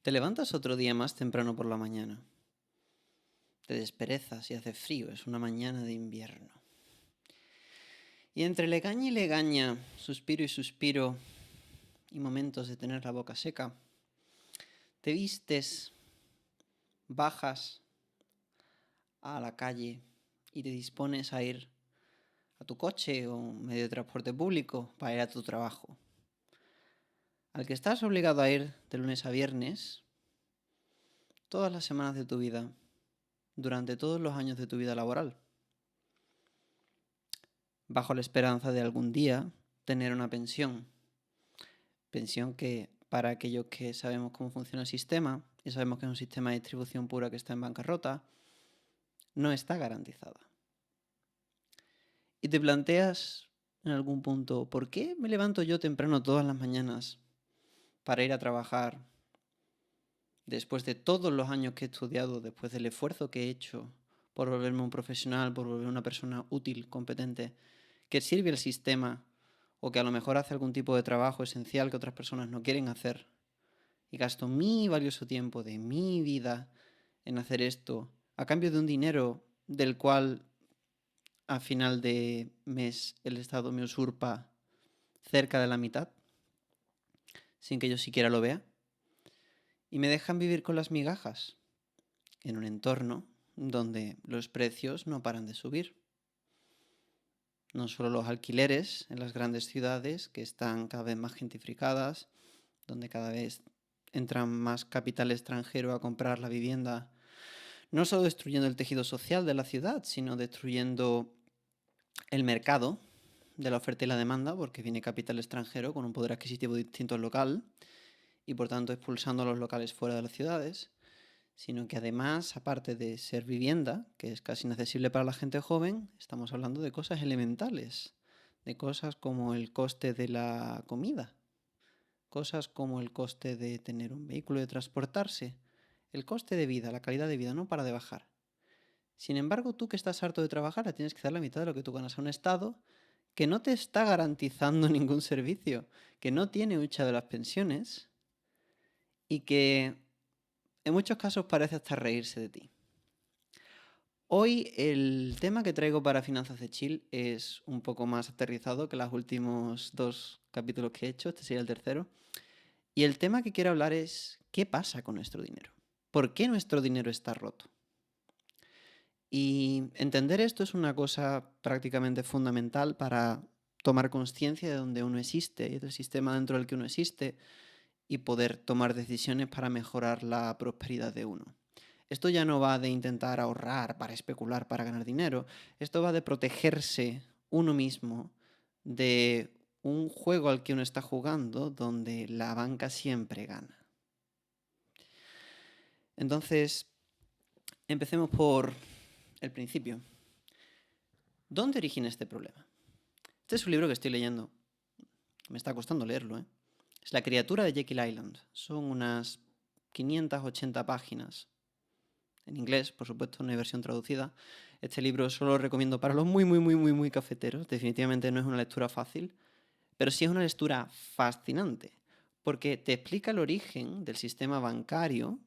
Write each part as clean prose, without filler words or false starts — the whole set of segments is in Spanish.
Te levantas otro día más temprano por la mañana. Te desperezas y hace frío, es una mañana de invierno. Y entre legaña y legaña, suspiro y suspiro, y momentos de tener la boca seca, te vistes, bajas a la calle y te dispones a ir a tu coche o medio de transporte público para ir a tu trabajo, al que estás obligado a ir de lunes a viernes, todas las semanas de tu vida, durante todos los años de tu vida laboral, bajo la esperanza de algún día tener una pensión. Pensión que, para aquellos que sabemos cómo funciona el sistema, y sabemos que es un sistema de distribución pura que está en bancarrota, no está garantizada. Y te planteas en algún punto, ¿por qué me levanto yo temprano todas las mañanas para ir a trabajar después de todos los años que he estudiado, después del esfuerzo que he hecho por volverme un profesional, por volverme una persona útil, competente, que sirve al sistema o que a lo mejor hace algún tipo de trabajo esencial que otras personas no quieren hacer? Y gasto mi valioso tiempo de mi vida en hacer esto a cambio de un dinero del cual a final de mes el Estado me usurpa cerca de la mitad, sin que yo siquiera lo vea, y me dejan vivir con las migajas en un entorno donde los precios no paran de subir. No solo los alquileres en las grandes ciudades, que están cada vez más gentrificadas, donde cada vez entran más capital extranjero a comprar la vivienda, no solo destruyendo el tejido social de la ciudad, sino destruyendo el mercado de la oferta y la demanda, porque viene capital extranjero con un poder adquisitivo distinto al local y por tanto expulsando a los locales fuera de las ciudades, sino que además, aparte de ser vivienda, que es casi inaccesible para la gente joven, estamos hablando de cosas elementales, de cosas como el coste de la comida, cosas como el coste de tener un vehículo y de transportarse. El coste de vida, la calidad de vida no para de bajar. Sin embargo, tú que estás harto de trabajar, le tienes que dar la mitad de lo que tú ganas a un Estado que no te está garantizando ningún servicio, que no tiene hucha de las pensiones y que en muchos casos parece hasta reírse de ti. Hoy el tema que traigo para Finanzas de Chill es un poco más aterrizado que los últimos 2 capítulos que he hecho, este sería el tercero. Y el tema que quiero hablar es ¿qué pasa con nuestro dinero? ¿Por qué nuestro dinero está roto? Y entender esto es una cosa prácticamente fundamental para tomar conciencia de donde uno existe y del sistema dentro del que uno existe y poder tomar decisiones para mejorar la prosperidad de uno. Esto ya no va de intentar ahorrar para especular, para ganar dinero. Esto va de protegerse uno mismo de un juego al que uno está jugando donde la banca siempre gana. Entonces, empecemos por el principio. ¿Dónde origina este problema? Este es un libro que estoy leyendo. Me está costando leerlo, ¿eh? Es La criatura de Jekyll Island. Son unas 580 páginas. En inglés, por supuesto, no hay versión traducida. Este libro solo lo recomiendo para los muy cafeteros. Definitivamente no es una lectura fácil, pero sí es una lectura fascinante, porque te explica el origen del sistema bancario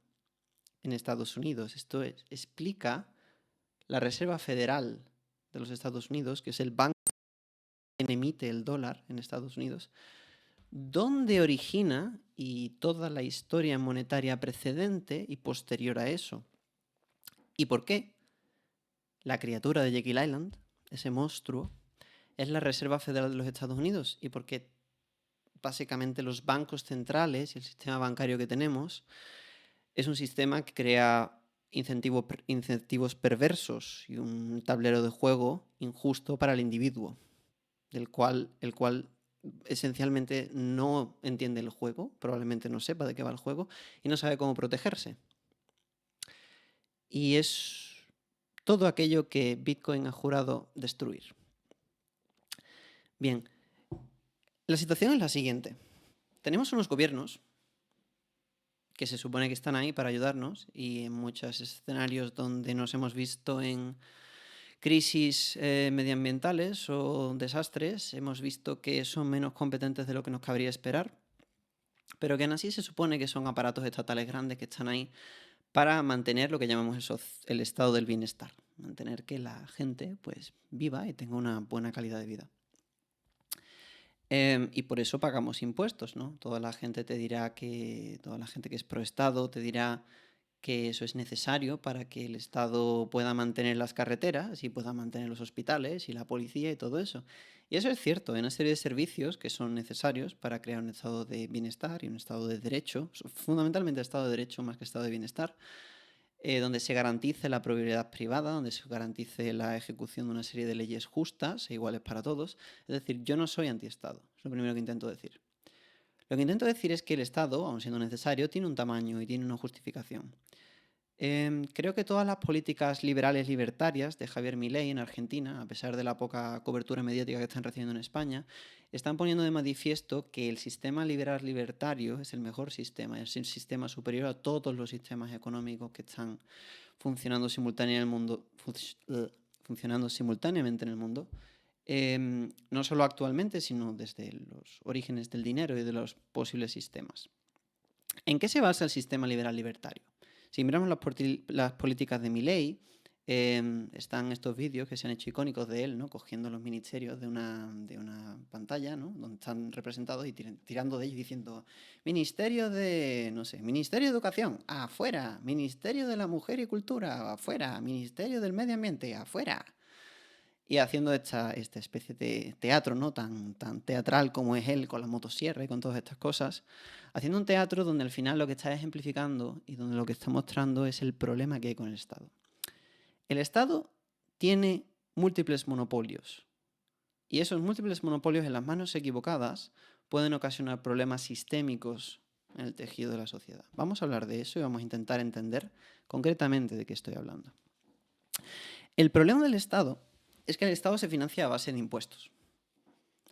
en Estados Unidos. Esto es, explica la Reserva Federal de los Estados Unidos, que es el banco que emite el dólar en Estados Unidos, dónde origina y toda la historia monetaria precedente y posterior a eso. ¿Y por qué? La criatura de Jekyll Island, ese monstruo, es la Reserva Federal de los Estados Unidos y porque básicamente los bancos centrales y el sistema bancario que tenemos es un sistema que crea incentivos perversos y un tablero de juego injusto para el individuo, el cual esencialmente no entiende el juego, probablemente no sepa de qué va el juego y no sabe cómo protegerse. Y es todo aquello que Bitcoin ha jurado destruir. Bien, la situación es la siguiente. Tenemos unos gobiernos que se supone que están ahí para ayudarnos y en muchos escenarios donde nos hemos visto en crisis medioambientales o desastres, hemos visto que son menos competentes de lo que nos cabría esperar. pero que aún así se supone que son aparatos estatales grandes que están ahí para mantener lo que llamamos el estado del bienestar, mantener que la gente pues viva y tenga una buena calidad de vida. Y por eso pagamos impuestos, ¿no? Toda la gente que es pro Estado te dirá que eso es necesario para que el Estado pueda mantener las carreteras y pueda mantener los hospitales y la policía y todo eso. Y eso es cierto, hay una serie de servicios que son necesarios para crear un estado de bienestar y un estado de derecho, fundamentalmente estado de derecho más que estado de bienestar, donde se garantice la propiedad privada, donde se garantice la ejecución de una serie de leyes justas e iguales para todos. Es decir, yo no soy antiestado, es lo primero que intento decir. Lo que intento decir es que el Estado, aun siendo necesario, tiene un tamaño y tiene una justificación. Creo que todas las políticas liberales libertarias de Javier Milei en Argentina, a pesar de la poca cobertura mediática que están recibiendo en España, están poniendo de manifiesto que el sistema liberal libertario es el mejor sistema, es el sistema superior a todos los sistemas económicos que están funcionando simultáneamente en el mundo. No solo actualmente, sino desde los orígenes del dinero y de los posibles sistemas. ¿En qué se basa el sistema liberal libertario? Si miramos las políticas de Milei, están estos vídeos que se han hecho icónicos de él, ¿no? Cogiendo los ministerios de una pantalla, ¿no? Donde están representados y tirando de ellos diciendo Ministerio de, no sé, Ministerio de Educación, afuera, Ministerio de la Mujer y Cultura, afuera, Ministerio del Medio Ambiente, afuera. Y haciendo esta especie de teatro, ¿no? Tan teatral como es él, con la motosierra y con todas estas cosas, haciendo un teatro donde al final lo que está ejemplificando y donde lo que está mostrando es el problema que hay con el Estado. El Estado tiene múltiples monopolios y esos múltiples monopolios en las manos equivocadas pueden ocasionar problemas sistémicos en el tejido de la sociedad. Vamos a hablar de eso y vamos a intentar entender concretamente de qué estoy hablando. El problema del Estado es que el Estado se financia a base de impuestos.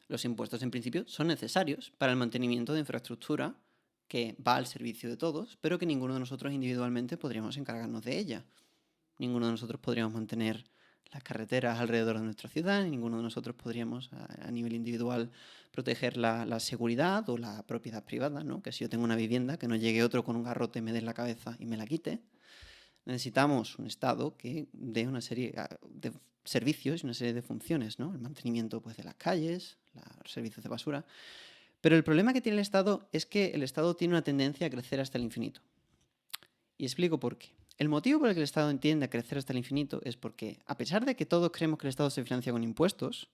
Los impuestos, en principio, son necesarios para el mantenimiento de infraestructura que va al servicio de todos, pero que ninguno de nosotros individualmente podríamos encargarnos de ella. Ninguno de nosotros podríamos mantener las carreteras alrededor de nuestra ciudad, ni ninguno de nosotros podríamos, a nivel individual, proteger la seguridad o la propiedad privada, ¿no? Que si yo tengo una vivienda, que no llegue otro con un garrote, me dé en la cabeza y me la quite. Necesitamos un Estado que dé una serie de servicios y una serie de funciones, ¿no? El mantenimiento pues, de las calles, los servicios de basura. Pero el problema que tiene el Estado es que el Estado tiene una tendencia a crecer hasta el infinito. Y explico por qué. El motivo por el que el Estado tiende a crecer hasta el infinito es porque, a pesar de que todos creemos que el Estado se financia con impuestos,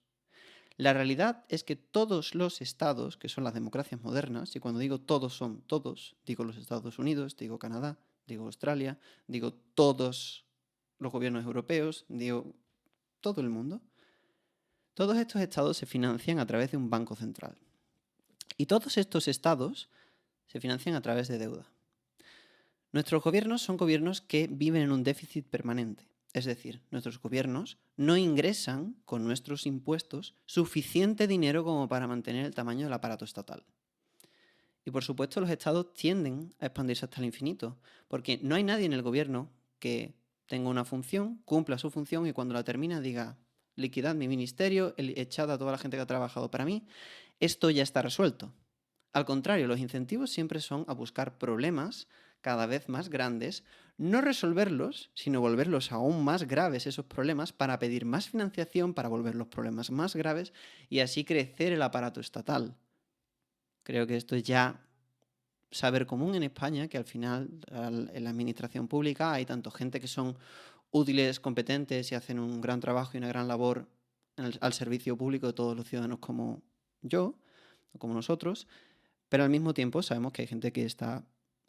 la realidad es que todos los estados, que son las democracias modernas, y cuando digo todos son todos, digo los Estados Unidos, digo Canadá, digo Australia, digo todos los gobiernos europeos, digo todo el mundo, todos estos estados se financian a través de un banco central. Y todos estos estados se financian a través de deuda. Nuestros gobiernos son gobiernos que viven en un déficit permanente. Es decir, nuestros gobiernos no ingresan con nuestros impuestos suficiente dinero como para mantener el tamaño del aparato estatal. Y por supuesto los estados tienden a expandirse hasta el infinito, porque no hay nadie en el gobierno que tenga una función, cumpla su función y cuando la termina diga liquidad mi ministerio, echad a toda la gente que ha trabajado para mí, esto ya está resuelto. Al contrario, los incentivos siempre son a buscar problemas cada vez más grandes, no resolverlos, sino volverlos aún más graves esos problemas para pedir más financiación, para volver los problemas más graves y así crecer el aparato estatal. Creo que esto es ya saber común en España, que al final en la administración pública hay tanto gente que son útiles, competentes y hacen un gran trabajo y una gran labor al servicio público de todos los ciudadanos como yo, o como nosotros, pero al mismo tiempo sabemos que hay gente que está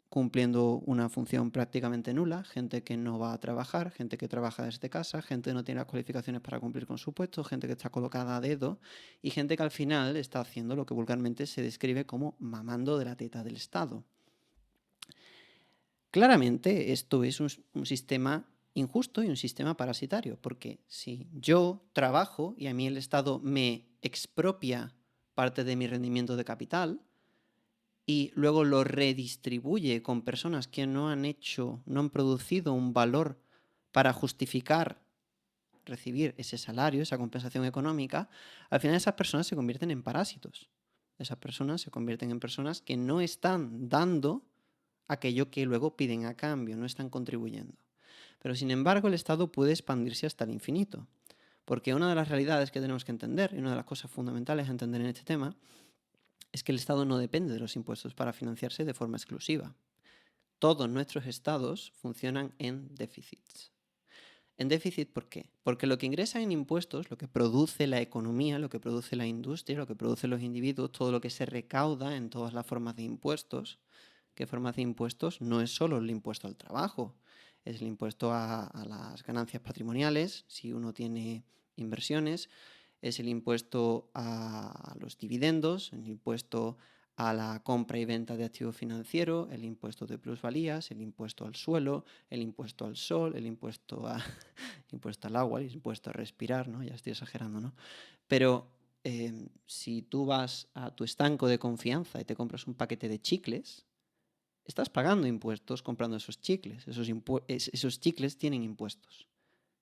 cumpliendo una función prácticamente nula, gente que no va a trabajar, gente que trabaja desde casa, gente que no tiene las cualificaciones para cumplir con su puesto, gente que está colocada a dedo y gente que al final está haciendo lo que vulgarmente se describe como mamando de la teta del Estado. Claramente esto es un sistema injusto y un sistema parasitario, porque si yo trabajo y a mí el Estado me expropia parte de mi rendimiento de capital, y luego lo redistribuye con personas que no han producido un valor para justificar recibir ese salario, esa compensación económica, al final esas personas se convierten en parásitos. Esas personas se convierten en personas que no están dando aquello que luego piden a cambio, no están contribuyendo. Pero sin embargo el Estado puede expandirse hasta el infinito. Porque una de las realidades que tenemos que entender, y una de las cosas fundamentales a entender en este tema, es que el Estado no depende de los impuestos para financiarse de forma exclusiva. Todos nuestros estados funcionan en déficits. ¿En déficit por qué? Porque lo que ingresa en impuestos, lo que produce la economía, lo que produce la industria, lo que producen los individuos, todo lo que se recauda en todas las formas de impuestos, ¿qué formas de impuestos? No es solo el impuesto al trabajo, es el impuesto a las ganancias patrimoniales, si uno tiene inversiones, es el impuesto a los dividendos, el impuesto a la compra y venta de activos financieros, el impuesto de plusvalías, el impuesto al suelo, el impuesto al sol, el impuesto impuesto al agua, el impuesto a respirar, ¿no? Ya estoy exagerando, ¿no? Pero si tú vas a tu estanco de confianza y te compras un paquete de chicles, estás pagando impuestos comprando esos chicles. Esos chicles tienen impuestos.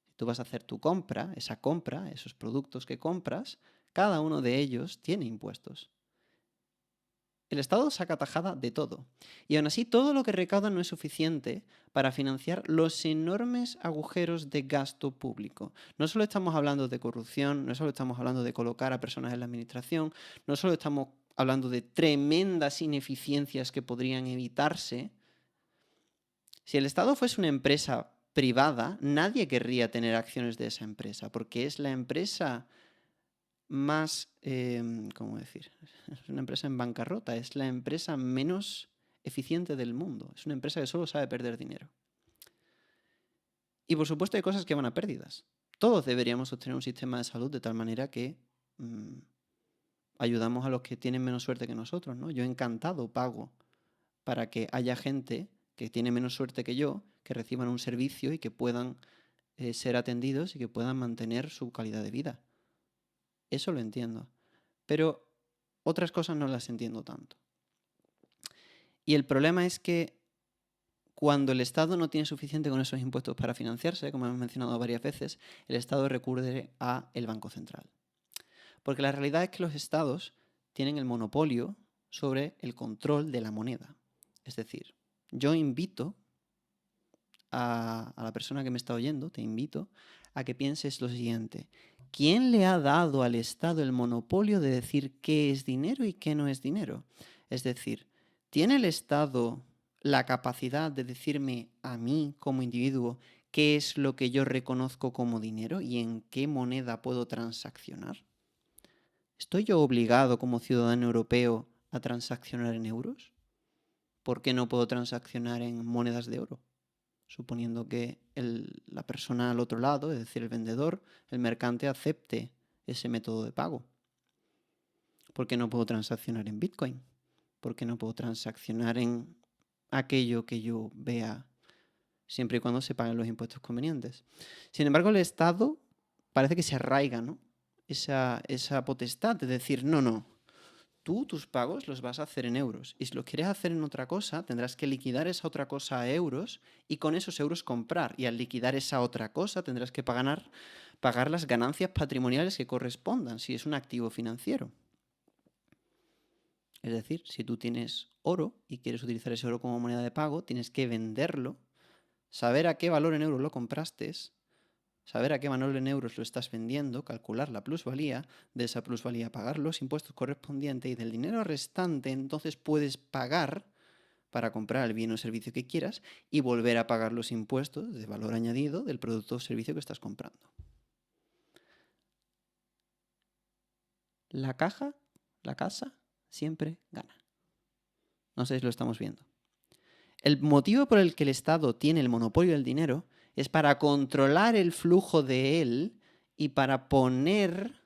Si tú vas a hacer tu compra, esos productos que compras, cada uno de ellos tiene impuestos. El Estado saca tajada de todo. Y aún así, todo lo que recauda no es suficiente para financiar los enormes agujeros de gasto público. No solo estamos hablando de corrupción, no solo estamos hablando de colocar a personas en la administración, no solo estamos hablando de tremendas ineficiencias que podrían evitarse. Si el Estado fuese una empresa privada, nadie querría tener acciones de esa empresa, porque es la empresa más, ¿cómo decir? Es una empresa en bancarrota, es la empresa menos eficiente del mundo, es una empresa que solo sabe perder dinero. Y por supuesto hay cosas que van a pérdidas. Todos deberíamos obtener un sistema de salud de tal manera que ayudamos a los que tienen menos suerte que nosotros, ¿no? Yo encantado pago para que haya gente que tiene menos suerte que yo, que reciban un servicio y que puedan ser atendidos y que puedan mantener su calidad de vida. Eso lo entiendo. Pero otras cosas no las entiendo tanto. Y el problema es que cuando el Estado no tiene suficiente con esos impuestos para financiarse, como hemos mencionado varias veces, el Estado recurre a el Banco Central. Porque la realidad es que los Estados tienen el monopolio sobre el control de la moneda. Es decir, yo invito a la persona que me está oyendo, te invito a que pienses lo siguiente. ¿Quién le ha dado al Estado el monopolio de decir qué es dinero y qué no es dinero? Es decir, ¿tiene el Estado la capacidad de decirme a mí como individuo qué es lo que yo reconozco como dinero y en qué moneda puedo transaccionar? ¿Estoy yo obligado como ciudadano europeo a transaccionar en euros? ¿Por qué no puedo transaccionar en monedas de oro? Suponiendo que la persona al otro lado, es decir, el vendedor, el mercante, acepte ese método de pago. ¿Por qué no puedo transaccionar en Bitcoin? ¿Por qué no puedo transaccionar en aquello que yo vea siempre y cuando se paguen los impuestos convenientes? Sin embargo, el Estado parece que se arraiga, ¿no? Esa potestad de decir, no, tú tus pagos los vas a hacer en euros. Y si los quieres hacer en otra cosa, tendrás que liquidar esa otra cosa a euros y con esos euros comprar. Y al liquidar esa otra cosa tendrás que pagar las ganancias patrimoniales que correspondan, si es un activo financiero. Es decir, si tú tienes oro y quieres utilizar ese oro como moneda de pago, tienes que venderlo, saber a qué valor en euros lo compraste, saber a qué valor en euros lo estás vendiendo, calcular la plusvalía, de esa plusvalía pagar los impuestos correspondientes y del dinero restante entonces puedes pagar para comprar el bien o servicio que quieras y volver a pagar los impuestos de valor añadido del producto o servicio que estás comprando. La casa, siempre gana. No sé si lo estamos viendo. El motivo por el que el Estado tiene el monopolio del dinero es para controlar el flujo de él y para poner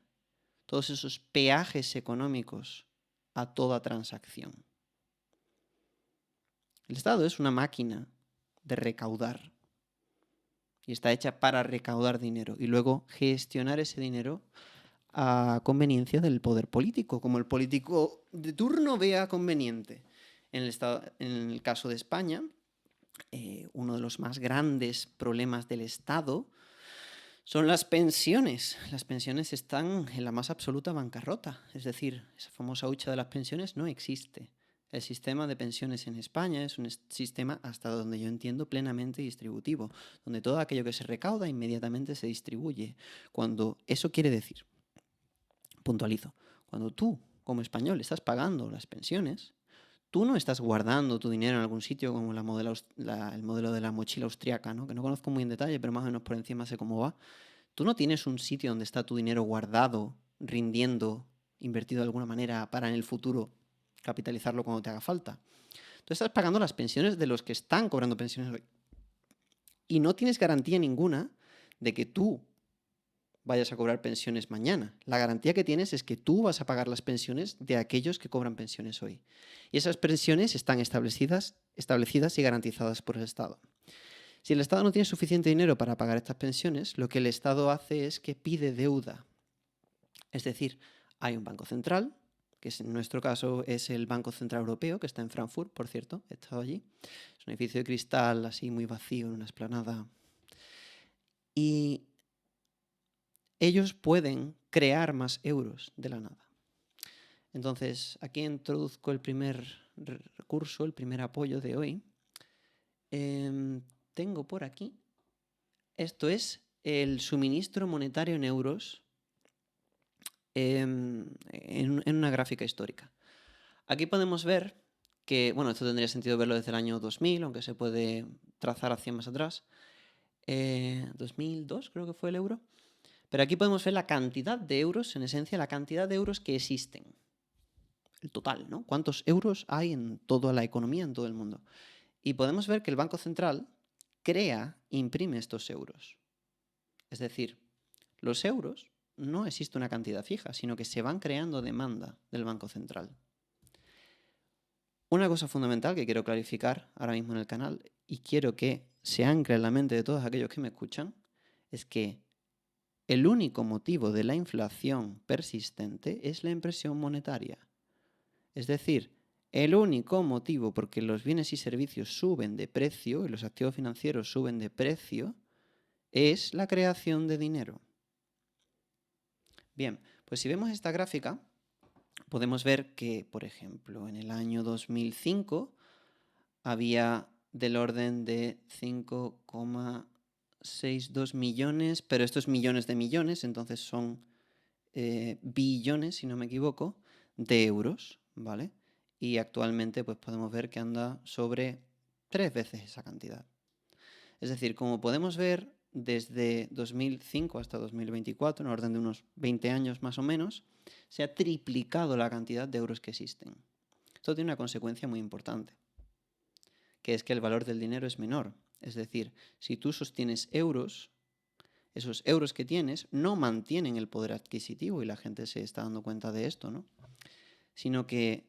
todos esos peajes económicos a toda transacción. El Estado es una máquina de recaudar y está hecha para recaudar dinero y luego gestionar ese dinero a conveniencia del poder político, como el político de turno vea conveniente. En el caso de España, uno de los más grandes problemas del Estado son las pensiones. Las pensiones están en la más absoluta bancarrota. Es decir, esa famosa hucha de las pensiones no existe. El sistema de pensiones en España es un sistema, hasta donde yo entiendo, plenamente distributivo, donde todo aquello que se recauda inmediatamente se distribuye. Cuando eso quiere decir, puntualizo, cuando tú, como español, estás pagando las pensiones, tú no estás guardando tu dinero en algún sitio como el modelo de la mochila austriaca, ¿no? Que no conozco muy en detalle, pero más o menos por encima sé cómo va. Tú no tienes un sitio donde está tu dinero guardado, rindiendo, invertido de alguna manera para en el futuro capitalizarlo cuando te haga falta. Tú estás pagando las pensiones de los que están cobrando pensiones hoy. Y no tienes garantía ninguna de que tú vayas a cobrar pensiones mañana. La garantía que tienes es que tú vas a pagar las pensiones de aquellos que cobran pensiones hoy. Y esas pensiones están establecidas y garantizadas por el Estado. Si el Estado no tiene suficiente dinero para pagar estas pensiones, lo que el Estado hace es que pide deuda. Es decir, hay un banco central, que en nuestro caso es el Banco Central Europeo, que está en Frankfurt, por cierto, he estado allí. Es un edificio de cristal así muy vacío en una explanada. Y ellos pueden crear más euros de la nada. Entonces, aquí introduzco el primer recurso, el primer apoyo de hoy. Tengo por aquí, esto es el suministro monetario en euros en una gráfica histórica. Aquí podemos ver que, bueno, esto tendría sentido verlo desde el año 2000, aunque se puede trazar hacia más atrás. 2002 creo que fue el euro. Pero aquí podemos ver la cantidad de euros, en esencia, la cantidad de euros que existen. El total, ¿no? ¿Cuántos euros hay en toda la economía, en todo el mundo? Y podemos ver que el Banco Central imprime estos euros. Es decir, los euros no existe una cantidad fija, sino que se van creando demanda del Banco Central. Una cosa fundamental que quiero clarificar ahora mismo en el canal y quiero que se ancle en la mente de todos aquellos que me escuchan es que el único motivo de la inflación persistente es la impresión monetaria. Es decir, el único motivo por que los bienes y servicios suben de precio y los activos financieros suben de precio es la creación de dinero. Bien, pues si vemos esta gráfica, podemos ver que, por ejemplo, en el año 2005 había del orden de 5,62 millones, pero esto es millones de millones, entonces son billones, si no me equivoco, de euros, ¿vale? Y actualmente pues podemos ver que anda sobre 3 veces esa cantidad. Es decir, como podemos ver, desde 2005 hasta 2024, en orden de unos 20 años más o menos, se ha triplicado la cantidad de euros que existen. Esto tiene una consecuencia muy importante, que es que el valor del dinero es menor. Es decir, si tú sostienes euros, esos euros que tienes no mantienen el poder adquisitivo y la gente se está dando cuenta de esto, ¿no? Sino que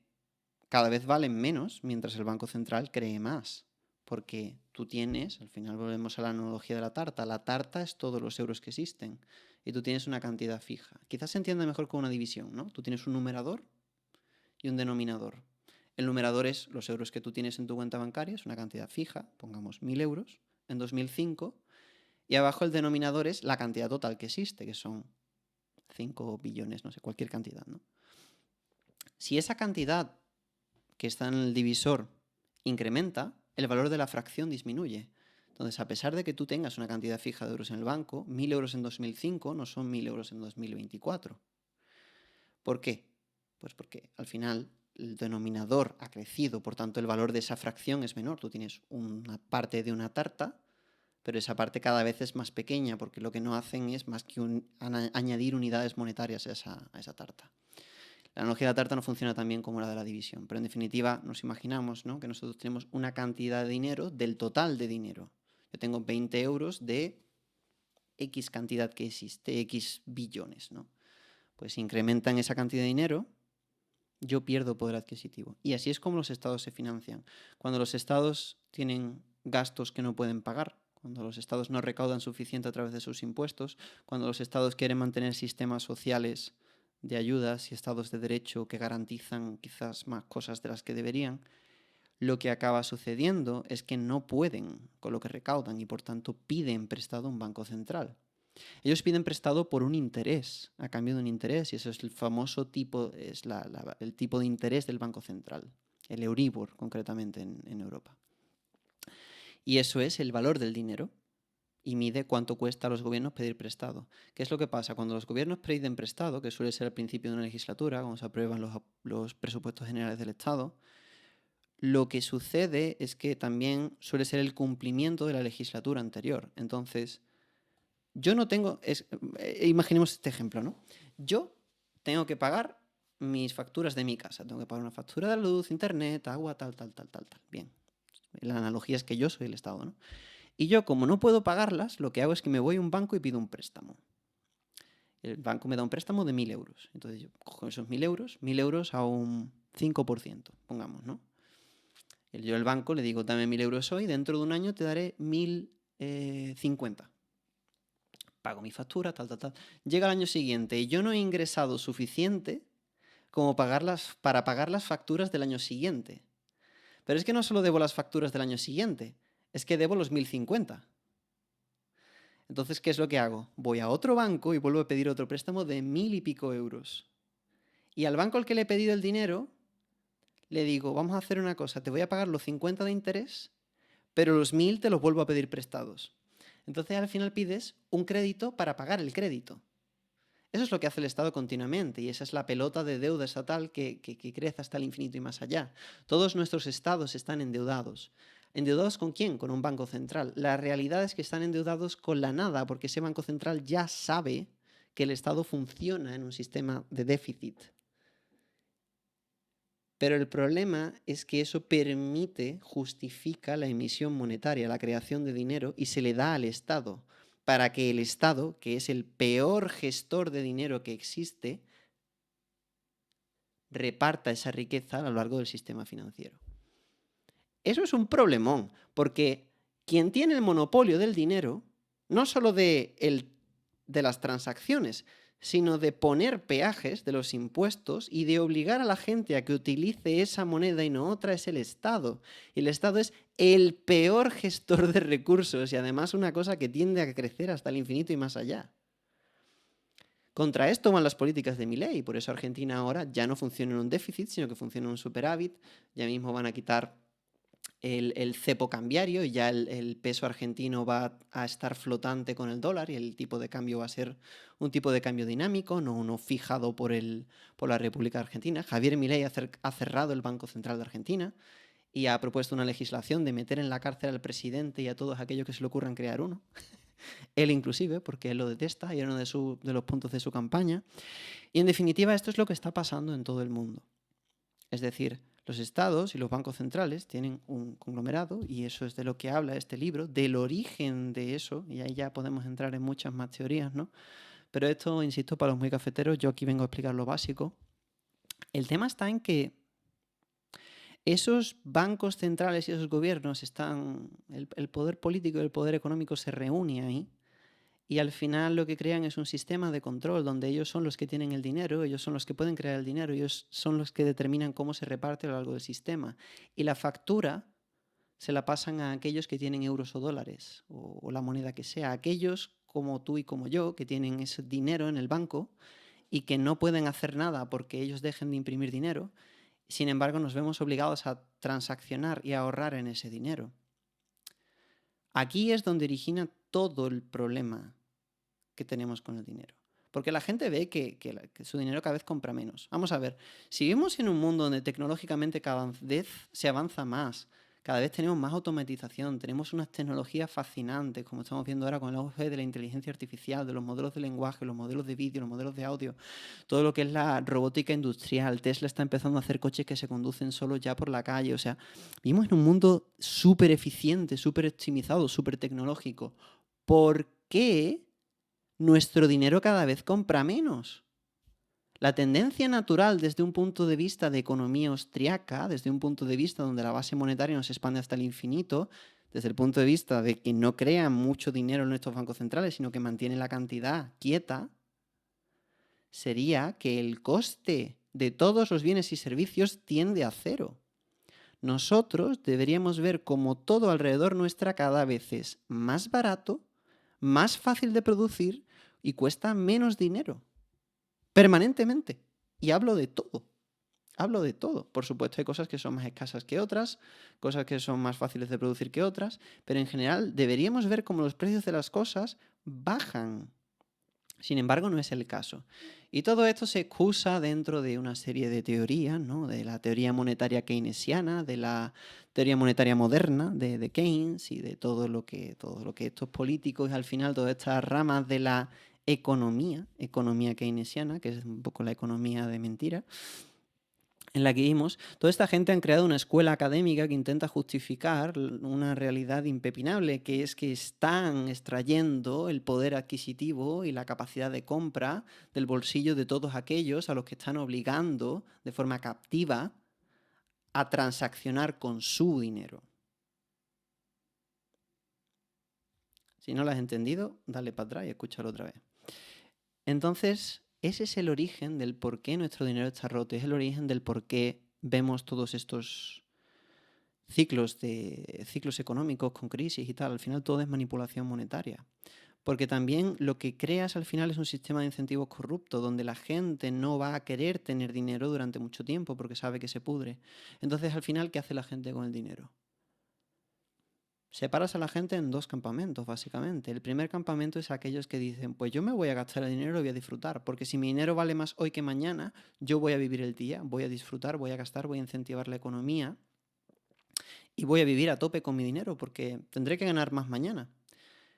cada vez valen menos mientras el Banco Central cree más. Porque tú tienes, al final volvemos a la analogía de la tarta es todos los euros que existen y tú tienes una cantidad fija. Quizás se entienda mejor con una división, ¿no? Tú tienes un numerador y un denominador. El numerador es los euros que tú tienes en tu cuenta bancaria, es una cantidad fija, pongamos 1.000 euros en 2005, y abajo el denominador es la cantidad total que existe, que son 5 billones, no sé, cualquier cantidad, ¿no? Si esa cantidad que está en el divisor incrementa, el valor de la fracción disminuye. Entonces, a pesar de que tú tengas una cantidad fija de euros en el banco, 1.000 euros en 2005 no son 1.000 euros en 2024. ¿Por qué? Pues porque al final el denominador ha crecido, por tanto el valor de esa fracción es menor. Tú tienes una parte de una tarta, pero esa parte cada vez es más pequeña porque lo que no hacen es más que añadir unidades monetarias a esa tarta. La analogía de la tarta no funciona tan bien como la de la división, pero en definitiva nos imaginamos, ¿no?, que nosotros tenemos una cantidad de dinero del total de dinero. Yo tengo 20 euros de X cantidad que existe, X billones, ¿no? Pues si incrementan esa cantidad de dinero, yo pierdo poder adquisitivo. Y así es como los estados se financian. Cuando los estados tienen gastos que no pueden pagar, cuando los estados no recaudan suficiente a través de sus impuestos, cuando los estados quieren mantener sistemas sociales de ayudas y estados de derecho que garantizan quizás más cosas de las que deberían, lo que acaba sucediendo es que no pueden con lo que recaudan y por tanto piden prestado a un banco central. Ellos piden prestado por un interés, a cambio de un interés, y eso es el famoso tipo, es el tipo de interés del Banco Central, el Euribor concretamente en Europa. Y eso es el valor del dinero y mide cuánto cuesta a los gobiernos pedir prestado. ¿Qué es lo que pasa? Cuando los gobiernos piden prestado, que suele ser al principio de una legislatura, cuando se aprueban los presupuestos generales del Estado, lo que sucede es que también suele ser el cumplimiento de la legislatura anterior. Entonces, yo no tengo... imaginemos este ejemplo, ¿no? Yo tengo que pagar mis facturas de mi casa. Tengo que pagar una factura de luz, internet, agua, tal. Bien. La analogía es que yo soy el Estado, ¿no? Y yo, como no puedo pagarlas, lo que hago es que me voy a un banco y pido un préstamo. El banco me da un préstamo de 1.000 euros. Entonces yo cojo esos 1.000 euros a un 5%, pongamos, ¿no? Yo al banco le digo, dame 1.000 euros hoy, dentro de un año te daré 1.050. Pago mi factura, tal. Llega el año siguiente y yo no he ingresado suficiente como para pagar las facturas del año siguiente. Pero es que no solo debo las facturas del año siguiente, es que debo los 1.050. Entonces, ¿qué es lo que hago? Voy a otro banco y vuelvo a pedir otro préstamo de 1.000 y pico euros. Y al banco al que le he pedido el dinero, le digo, vamos a hacer una cosa, te voy a pagar los 50 de interés, pero los 1.000 te los vuelvo a pedir prestados. Entonces al final pides un crédito para pagar el crédito. Eso es lo que hace el Estado continuamente y esa es la pelota de deuda estatal que crece hasta el infinito y más allá. Todos nuestros estados están endeudados. ¿Endeudados con quién? Con un banco central. La realidad es que están endeudados con la nada porque ese banco central ya sabe que el Estado funciona en un sistema de déficit. Pero el problema es que eso justifica la emisión monetaria, la creación de dinero y se le da al Estado para que el Estado, que es el peor gestor de dinero que existe, reparta esa riqueza a lo largo del sistema financiero. Eso es un problemón, porque quien tiene el monopolio del dinero, no solo de las transacciones, sino de poner peajes de los impuestos y de obligar a la gente a que utilice esa moneda y no otra, es el Estado. Y el Estado es el peor gestor de recursos y además una cosa que tiende a crecer hasta el infinito y más allá. Contra esto van las políticas de Milei, por eso Argentina ahora ya no funciona en un déficit, sino que funciona en un superávit. Ya mismo van a quitar el cepo cambiario y ya el peso argentino va a estar flotante con el dólar y el tipo de cambio va a ser un tipo de cambio dinámico, no uno fijado por la República Argentina. Javier Milei ha cerrado el Banco Central de Argentina y ha propuesto una legislación de meter en la cárcel al presidente y a todos aquellos que se le ocurran crear uno. Él inclusive, porque él lo detesta y era uno de los puntos de su campaña. Y en definitiva esto es lo que está pasando en todo el mundo. Es decir, los estados y los bancos centrales tienen un conglomerado y eso es de lo que habla este libro, del origen de eso, y ahí ya podemos entrar en muchas más teorías, ¿no? Pero esto, insisto, para los muy cafeteros, yo aquí vengo a explicar lo básico. El tema está en que esos bancos centrales y esos gobiernos el poder político y el poder económico se reúne ahí y al final lo que crean es un sistema de control donde ellos son los que tienen el dinero, ellos son los que pueden crear el dinero, ellos son los que determinan cómo se reparte a lo largo del sistema. Y la factura se la pasan a aquellos que tienen euros o dólares o la moneda que sea, aquellos como tú y como yo que tienen ese dinero en el banco y que no pueden hacer nada porque ellos dejen de imprimir dinero. Sin embargo, nos vemos obligados a transaccionar y a ahorrar en ese dinero. Aquí es donde origina todo el problema que tenemos con el dinero. Porque la gente ve que su dinero cada vez compra menos. Vamos a ver, si vivimos en un mundo donde tecnológicamente cada vez se avanza más, cada vez tenemos más automatización, tenemos unas tecnologías fascinantes, como estamos viendo ahora con el auge de la inteligencia artificial, de los modelos de lenguaje, los modelos de vídeo, los modelos de audio, todo lo que es la robótica industrial. Tesla está empezando a hacer coches que se conducen solos ya por la calle. O sea, vivimos en un mundo súper eficiente, súper optimizado, súper tecnológico. ¿Por qué nuestro dinero cada vez compra menos? La tendencia natural desde un punto de vista de economía austriaca, desde un punto de vista donde la base monetaria no se expande hasta el infinito, desde el punto de vista de que no crean mucho dinero en nuestros bancos centrales, sino que mantienen la cantidad quieta, sería que el coste de todos los bienes y servicios tiende a cero. Nosotros deberíamos ver como todo alrededor nuestra cada vez es más barato, más fácil de producir y cuesta menos dinero, permanentemente. Y hablo de todo. Hablo de todo. Por supuesto, hay cosas que son más escasas que otras, cosas que son más fáciles de producir que otras, pero en general deberíamos ver cómo los precios de las cosas bajan. Sin embargo, no es el caso. Y todo esto se excusa dentro de una serie de teorías, ¿no? De la teoría monetaria keynesiana, de la teoría monetaria moderna de Keynes y de todo lo que estos políticos, al final, todas estas ramas de la economía keynesiana, que es un poco la economía de mentira, en la que vimos, toda esta gente han creado una escuela académica que intenta justificar una realidad impepinable, que es que están extrayendo el poder adquisitivo y la capacidad de compra del bolsillo de todos aquellos a los que están obligando de forma captiva a transaccionar con su dinero. Si no lo has entendido, dale para atrás y escúchalo otra vez. Entonces, ese es el origen del por qué nuestro dinero está roto, es el origen del por qué vemos todos estos ciclos económicos con crisis y tal. Al final todo es manipulación monetaria. Porque también lo que creas al final es un sistema de incentivos corrupto, donde la gente no va a querer tener dinero durante mucho tiempo porque sabe que se pudre. Entonces, al final, ¿qué hace la gente con el dinero? Separas a la gente en dos campamentos, básicamente. El primer campamento es aquellos que dicen, pues yo me voy a gastar el dinero y voy a disfrutar, porque si mi dinero vale más hoy que mañana, yo voy a vivir el día, voy a disfrutar, voy a gastar, voy a incentivar la economía y voy a vivir a tope con mi dinero porque tendré que ganar más mañana.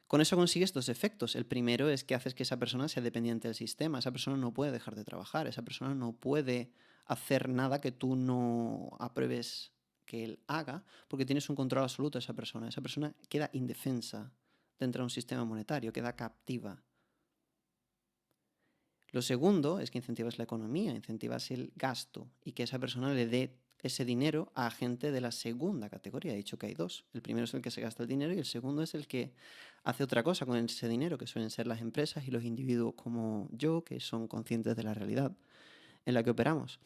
Con eso consigues dos efectos. El primero es que haces que esa persona sea dependiente del sistema. Esa persona no puede dejar de trabajar. Esa persona no puede hacer nada que tú no apruebes que él haga porque tienes un control absoluto de esa persona. Esa persona queda indefensa dentro de un sistema monetario, queda captiva. Lo segundo es que incentivas la economía, incentivas el gasto y que esa persona le dé ese dinero a gente de la segunda categoría. He dicho que hay dos. El primero es el que se gasta el dinero y el segundo es el que hace otra cosa con ese dinero, que suelen ser las empresas y los individuos como yo, que son conscientes de la realidad en la que operamos,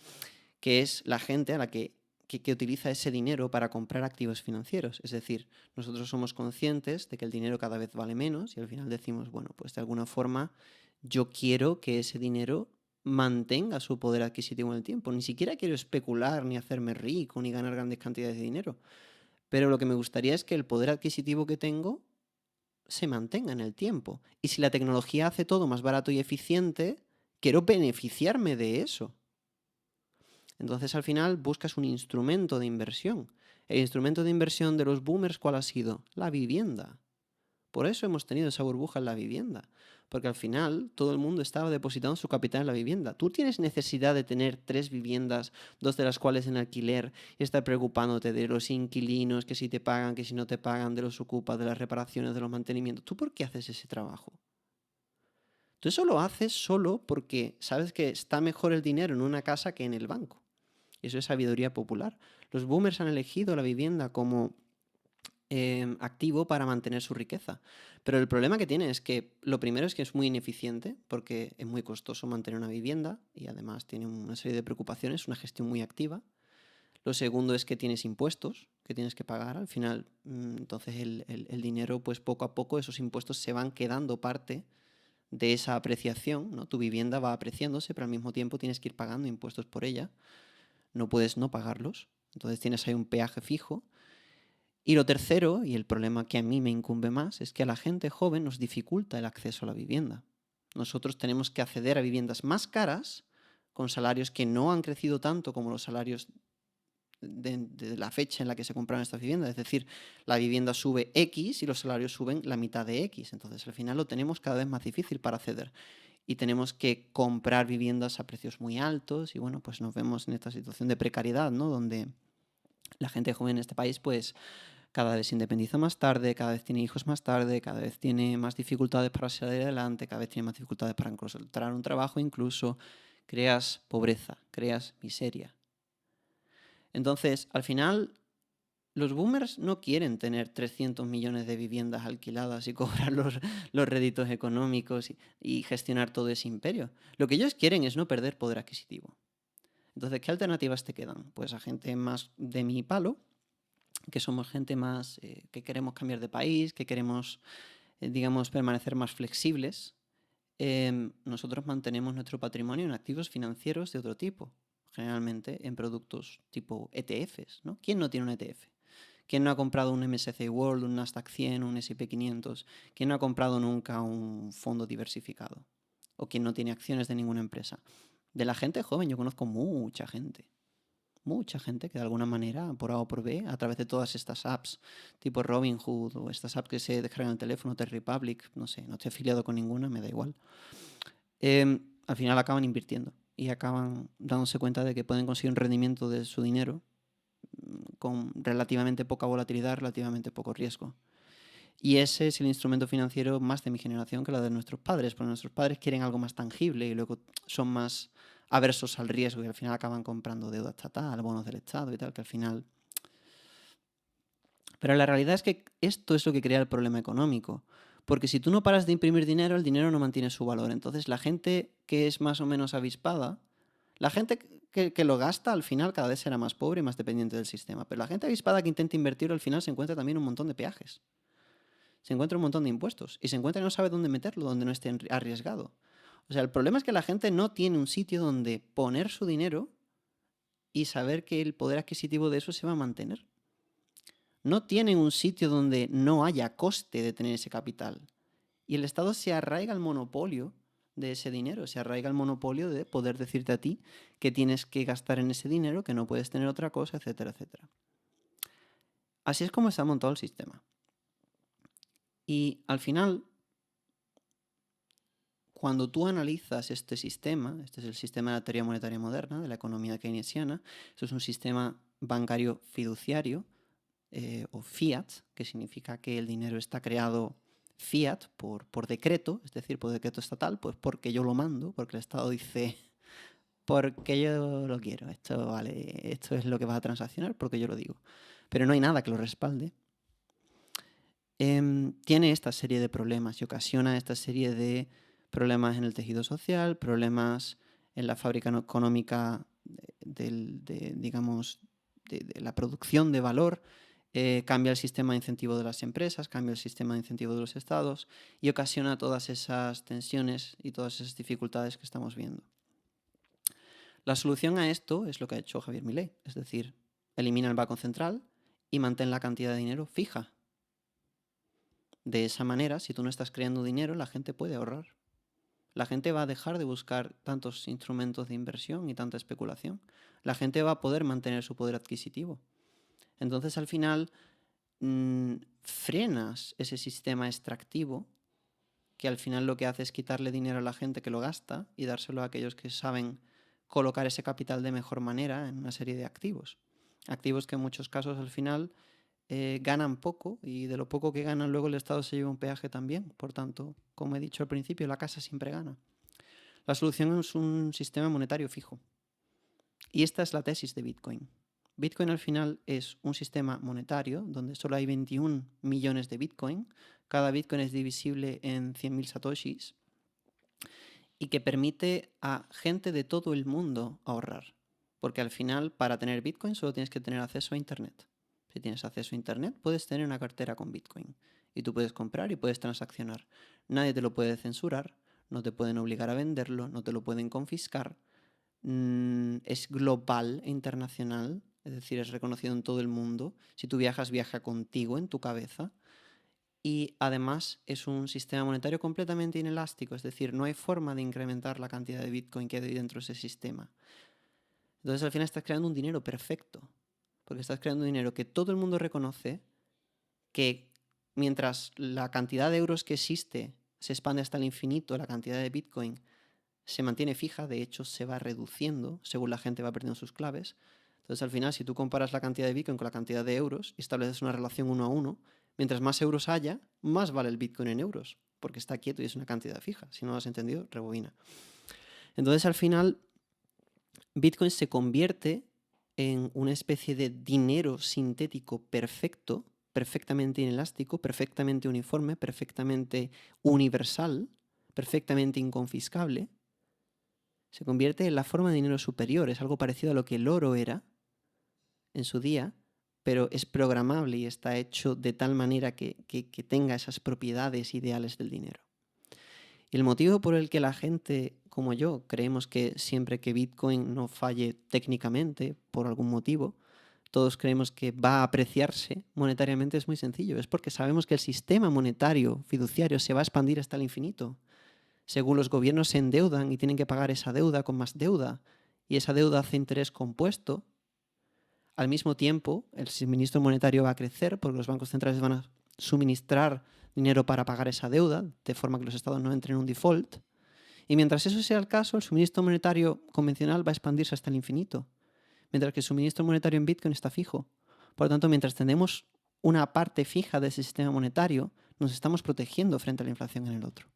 que es la gente a la que utiliza ese dinero para comprar activos financieros. Es decir, nosotros somos conscientes de que el dinero cada vez vale menos y al final decimos, bueno, pues de alguna forma yo quiero que ese dinero mantenga su poder adquisitivo en el tiempo. Ni siquiera quiero especular, ni hacerme rico, ni ganar grandes cantidades de dinero. Pero lo que me gustaría es que el poder adquisitivo que tengo se mantenga en el tiempo. Y si la tecnología hace todo más barato y eficiente, quiero beneficiarme de eso. Entonces al final buscas un instrumento de inversión. El instrumento de inversión de los boomers, ¿cuál ha sido? La vivienda. Por eso hemos tenido esa burbuja en la vivienda. Porque al final todo el mundo estaba depositando su capital en la vivienda. Tú tienes necesidad de tener 3 viviendas, 2 de las cuales en alquiler, y estar preocupándote de los inquilinos, que si te pagan, que si no te pagan, de los ocupas, de las reparaciones, de los mantenimientos. ¿Tú por qué haces ese trabajo? Tú eso lo haces solo porque sabes que está mejor el dinero en una casa que en el banco. Y eso es sabiduría popular. Los boomers han elegido la vivienda como activo para mantener su riqueza. Pero el problema que tiene es que lo primero es que es muy ineficiente porque es muy costoso mantener una vivienda y además tiene una serie de preocupaciones, una gestión muy activa. Lo segundo es que tienes impuestos que tienes que pagar. Al final, entonces el dinero, pues poco a poco esos impuestos se van quedando parte de esa apreciación, ¿no? Tu vivienda va apreciándose, pero al mismo tiempo tienes que ir pagando impuestos por ella. No puedes no pagarlos. Entonces tienes ahí un peaje fijo. Y lo tercero, y el problema que a mí me incumbe más, es que a la gente joven nos dificulta el acceso a la vivienda. Nosotros tenemos que acceder a viviendas más caras, con salarios que no han crecido tanto como los salarios de la fecha en la que se compraron estas viviendas. Es decir, la vivienda sube X y los salarios suben la mitad de X. Entonces al final lo tenemos cada vez más difícil para acceder. Y tenemos que comprar viviendas a precios muy altos y bueno, pues nos vemos en esta situación de precariedad, ¿no? Donde la gente joven en este país pues cada vez se independiza más tarde, cada vez tiene hijos más tarde, cada vez tiene más dificultades para salir adelante, cada vez tiene más dificultades para encontrar un trabajo, incluso creas pobreza, creas miseria. Entonces, al final, los boomers no quieren tener 300 millones de viviendas alquiladas y cobrar los réditos económicos y gestionar todo ese imperio. Lo que ellos quieren es no perder poder adquisitivo. Entonces, ¿qué alternativas te quedan? Pues a gente más de mi palo, que somos gente más que queremos cambiar de país, que queremos digamos, permanecer más flexibles, nosotros mantenemos nuestro patrimonio en activos financieros de otro tipo, generalmente en productos tipo ETFs, ¿no? ¿Quién no tiene un ETF? ¿Quién no ha comprado un MSCI World, un Nasdaq 100, un S&P 500? ¿Quién no ha comprado nunca un fondo diversificado? ¿O quién no tiene acciones de ninguna empresa? De la gente joven yo conozco mucha gente que de alguna manera, por A o por B, a través de todas estas apps, tipo Robinhood o estas apps que se descargan en el teléfono, Trade Republic, no sé, no estoy afiliado con ninguna, me da igual, al final acaban invirtiendo y acaban dándose cuenta de que pueden conseguir un rendimiento de su dinero con relativamente poca volatilidad, relativamente poco riesgo. Y ese es el instrumento financiero más de mi generación que la de nuestros padres, porque nuestros padres quieren algo más tangible y luego son más aversos al riesgo y al final acaban comprando deuda estatal, bonos del Estado y tal, que al final... Pero la realidad es que esto es lo que crea el problema económico. Porque si tú no paras de imprimir dinero, el dinero no mantiene su valor. Entonces la gente que es más o menos avispada, la gente que lo gasta al final cada vez será más pobre y más dependiente del sistema. Pero la gente avispada que intenta invertir al final se encuentra también un montón de peajes. Se encuentra un montón de impuestos. Y se encuentra y no sabe dónde meterlo, donde no esté arriesgado. O sea, el problema es que la gente no tiene un sitio donde poner su dinero y saber que el poder adquisitivo de eso se va a mantener. No tienen un sitio donde no haya coste de tener ese capital. Y el Estado se arraiga al monopolio de ese dinero, se arraiga al monopolio de poder decirte a ti que tienes que gastar en ese dinero, que no puedes tener otra cosa, etcétera, etcétera. Así es como está montado el sistema. Y al final, cuando tú analizas este sistema, este es el sistema de la teoría monetaria moderna, de la economía keynesiana, esto es un sistema bancario fiduciario, o fiat, que significa que el dinero está creado fiat por decreto, es decir, por decreto estatal, pues porque yo lo mando, porque el Estado dice, porque yo lo quiero, esto vale, esto es lo que vas a transaccionar porque yo lo digo. Pero no hay nada que lo respalde. Tiene esta serie de problemas y ocasiona esta serie de problemas en el tejido social, problemas en la fábrica económica digamos, de la producción de valor, cambia el sistema de incentivo de las empresas, cambia el sistema de incentivo de los estados y ocasiona todas esas tensiones y todas esas dificultades que estamos viendo. La solución a esto es lo que ha hecho Javier Milei, es decir, elimina el Banco Central y mantén la cantidad de dinero fija. De esa manera, si tú no estás creando dinero, la gente puede ahorrar. La gente va a dejar de buscar tantos instrumentos de inversión y tanta especulación. La gente va a poder mantener su poder adquisitivo. Entonces, al final, frenas ese sistema extractivo que al final lo que hace es quitarle dinero a la gente que lo gasta y dárselo a aquellos que saben colocar ese capital de mejor manera en una serie de activos. Activos que en muchos casos al final ganan poco y de lo poco que ganan luego el Estado se lleva un peaje también. Por tanto, como he dicho al principio, la casa siempre gana. La solución es un sistema monetario fijo. Y esta es la tesis de Bitcoin. Bitcoin al final es un sistema monetario donde solo hay 21 millones de Bitcoin. Cada Bitcoin es divisible en 100.000 satoshis y que permite a gente de todo el mundo ahorrar. Porque al final, para tener Bitcoin solo tienes que tener acceso a Internet. Si tienes acceso a Internet, puedes tener una cartera con Bitcoin. Y tú puedes comprar y puedes transaccionar. Nadie te lo puede censurar, no te pueden obligar a venderlo, no te lo pueden confiscar. Es global e internacional, es decir, es reconocido en todo el mundo. Si tú viajas, viaja contigo en tu cabeza. Y además es un sistema monetario completamente inelástico, es decir, no hay forma de incrementar la cantidad de Bitcoin que hay dentro de ese sistema. Entonces al final estás creando un dinero perfecto, porque estás creando un dinero que todo el mundo reconoce, que mientras la cantidad de euros que existe se expande hasta el infinito, la cantidad de Bitcoin se mantiene fija, de hecho se va reduciendo según la gente va perdiendo sus claves. Entonces al final, si tú comparas la cantidad de Bitcoin con la cantidad de euros y estableces una relación 1 a 1, mientras más euros haya, más vale el Bitcoin en euros, porque está quieto y es una cantidad fija. Si no lo has entendido, rebobina. Entonces al final, Bitcoin se convierte en una especie de dinero sintético perfecto, perfectamente inelástico, perfectamente uniforme, perfectamente universal, perfectamente inconfiscable. Se convierte en la forma de dinero superior, es algo parecido a lo que el oro era en su día, pero es programable y está hecho de tal manera que tenga esas propiedades ideales del dinero. Y el motivo por el que la gente, como yo, creemos que siempre que Bitcoin no falle técnicamente, por algún motivo, todos creemos que va a apreciarse monetariamente es muy sencillo. Es porque sabemos que el sistema monetario fiduciario se va a expandir hasta el infinito. Según los gobiernos se endeudan y tienen que pagar esa deuda con más deuda, y esa deuda hace interés compuesto, al mismo tiempo el suministro monetario va a crecer porque los bancos centrales van a suministrar dinero para pagar esa deuda, de forma que los estados no entren en un default. Y mientras eso sea el caso, el suministro monetario convencional va a expandirse hasta el infinito, mientras que el suministro monetario en Bitcoin está fijo. Por lo tanto, mientras tenemos una parte fija de ese sistema monetario, nos estamos protegiendo frente a la inflación en el otro.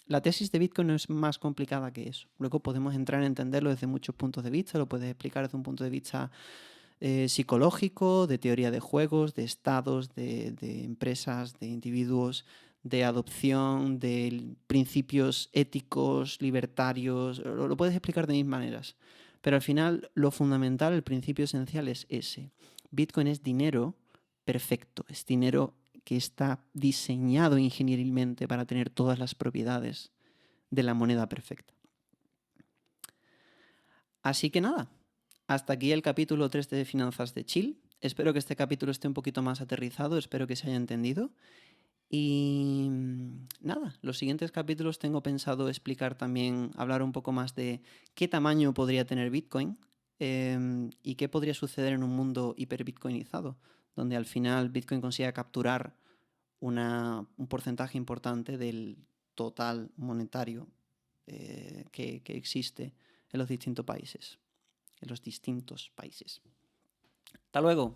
La tesis de Bitcoin no es más complicada que eso. Luego podemos entrar a entenderlo desde muchos puntos de vista. Lo puedes explicar desde un punto de vista psicológico, de teoría de juegos, de estados, de empresas, de individuos, de adopción, de principios éticos, libertarios. Lo puedes explicar de mil maneras. Pero al final, lo fundamental, el principio esencial es ese. Bitcoin es dinero perfecto, es dinero que está diseñado ingenierilmente para tener todas las propiedades de la moneda perfecta. Así que nada, hasta aquí el capítulo 3 de Finanzas de Chill. Espero que este capítulo esté un poquito más aterrizado, espero que se haya entendido. Y nada, los siguientes capítulos tengo pensado explicar también, hablar un poco más de qué tamaño podría tener Bitcoin y qué podría suceder en un mundo hiperbitcoinizado, donde al final Bitcoin consiga capturar un porcentaje importante del total monetario que existe en los distintos países. Hasta luego.